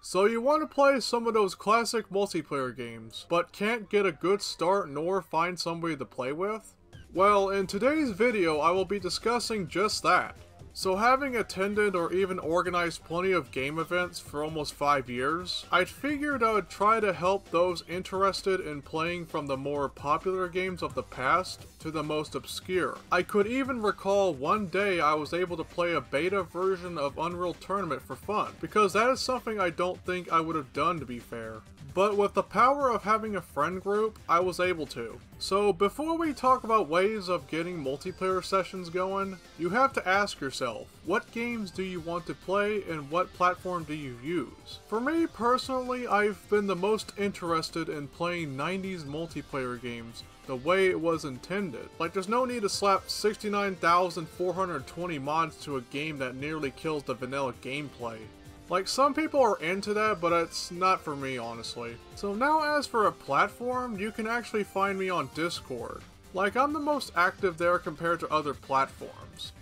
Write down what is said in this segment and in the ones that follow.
So you want to play some of those classic multiplayer games, but can't get a good start nor find somebody to play with? Well, in today's video I will be discussing just that. So having attended or even organized plenty of game events for almost 5 years, I figured I would try to help those interested in playing from the more popular games of the past to the most obscure. I could even recall one day I was able to play a beta version of Unreal Tournament for fun, because that is something I don't think I would have done, to be fair. But with the power of having a friend group, I was able to. So before we talk about ways of getting multiplayer sessions going, you have to ask yourself, what games do you want to play and what platform do you use? For me personally, I've been the most interested in playing 90s multiplayer games the way it was intended. Like, there's no need to slap 69,420 mods to a game that nearly kills the vanilla gameplay. Like, some people are into that, but it's not for me, honestly. So now as for a platform, you can actually find me on Discord. Like, I'm the most active there compared to other platforms.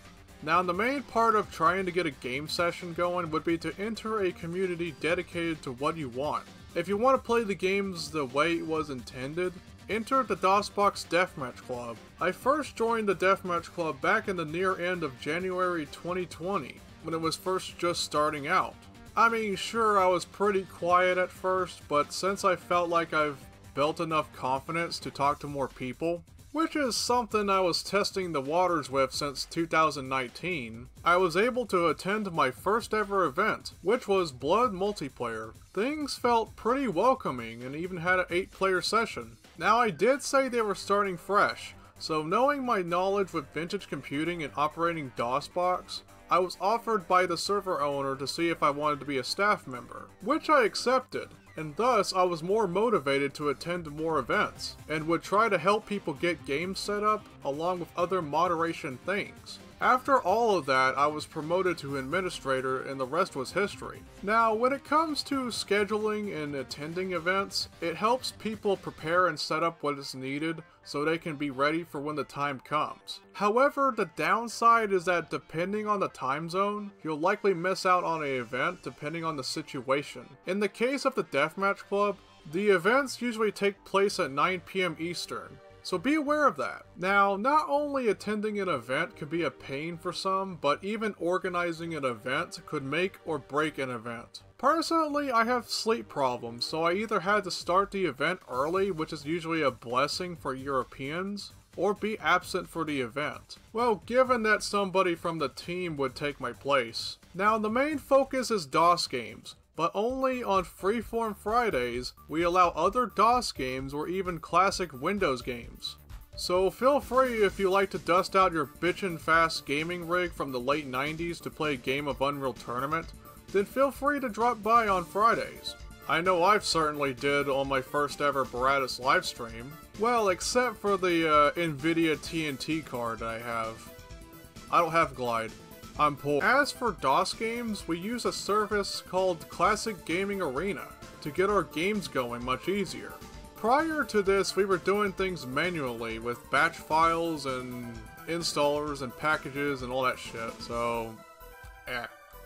Now, the main part of trying to get a game session going would be to enter a community dedicated to what you want. If you want to play the games the way it was intended, enter the DOSBox Deathmatch Club. I first joined the Deathmatch Club back in the near end of January 2020, when it was first just starting out. I mean, sure, I was pretty quiet at first, but since I felt like I've built enough confidence to talk to more people, which is something I was testing the waters with since 2019, I was able to attend my first ever event, which was Blood Multiplayer. Things felt pretty welcoming and even had an 8-player session. Now, I did say they were starting fresh, so knowing my knowledge with vintage computing and operating DOSBox, I was offered by the server owner to see if I wanted to be a staff member, which I accepted, and thus I was more motivated to attend more events, and would try to help people get games set up along with other moderation things. After all of that, I was promoted to administrator and the rest was history. Now, when it comes to scheduling and attending events, it helps people prepare and set up what is needed so they can be ready for when the time comes. However, the downside is that depending on the time zone, you'll likely miss out on an event depending on the situation. In the case of the Deathmatch Club, the events usually take place at 9 PM Eastern. So be aware of that. Now, not only attending an event can be a pain for some, but even organizing an event could make or break an event. Personally, I have sleep problems, so I either had to start the event early, which is usually a blessing for Europeans, or be absent for the event. Well, given that somebody from the team would take my place. Now, the main focus is DOS games, but only on Freeform Fridays, we allow other DOS games or even classic Windows games. So feel free if you like to dust out your bitchin' fast gaming rig from the late 90s to play a game of Unreal Tournament, then feel free to drop by on Fridays. I know I've certainly did on my first ever Baratus livestream. Well, except for the Nvidia TNT card I have. I don't have Glide. I'm poor. As for DOS games, we use a service called Classic Gaming Arena to get our games going much easier. Prior to this, we were doing things manually with batch files and installers and packages and all that shit, so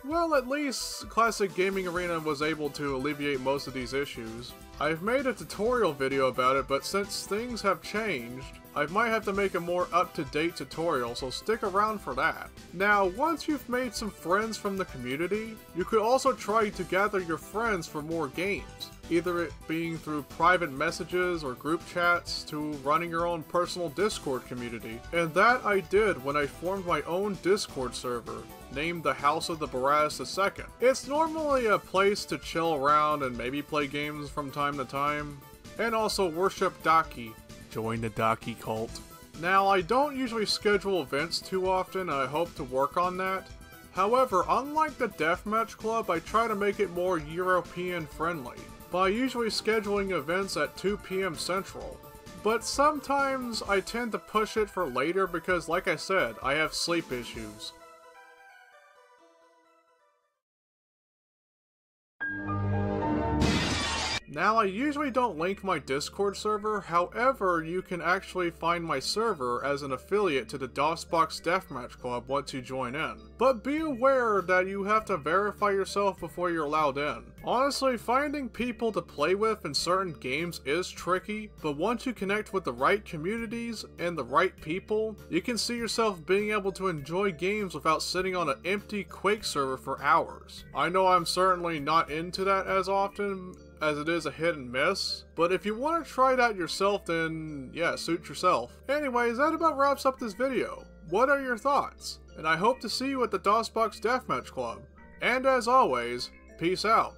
Well, at least Classic Gaming Arena was able to alleviate most of these issues. I've made a tutorial video about it, but since things have changed, I might have to make a more up-to-date tutorial, so stick around for that. Now, once you've made some friends from the community, you could also try to gather your friends for more games, either it being through private messages or group chats to running your own personal Discord community. And that I did when I formed my own Discord server, named the House of the Baratus II. It's normally a place to chill around and maybe play games from time to time, and also worship Daki. Join the Daki cult. Now, I don't usually schedule events too often, and I hope to work on that. However, unlike the Deathmatch Club, I try to make it more European friendly, by usually scheduling events at 2 PM Central. But sometimes I tend to push it for later because, like I said, I have sleep issues. Now, I usually don't link my Discord server, however, you can actually find my server as an affiliate to the DOSBox Deathmatch Club once you join in. But be aware that you have to verify yourself before you're allowed in. Honestly, finding people to play with in certain games is tricky, but once you connect with the right communities and the right people, you can see yourself being able to enjoy games without sitting on an empty Quake server for hours. I know I'm certainly not into that as often, as it is a hit and miss, but if you want to try it out yourself, then yeah, suit yourself. Anyways, that about wraps up this video. What are your thoughts? And I hope to see you at the DOSBox Deathmatch Club. And as always, peace out.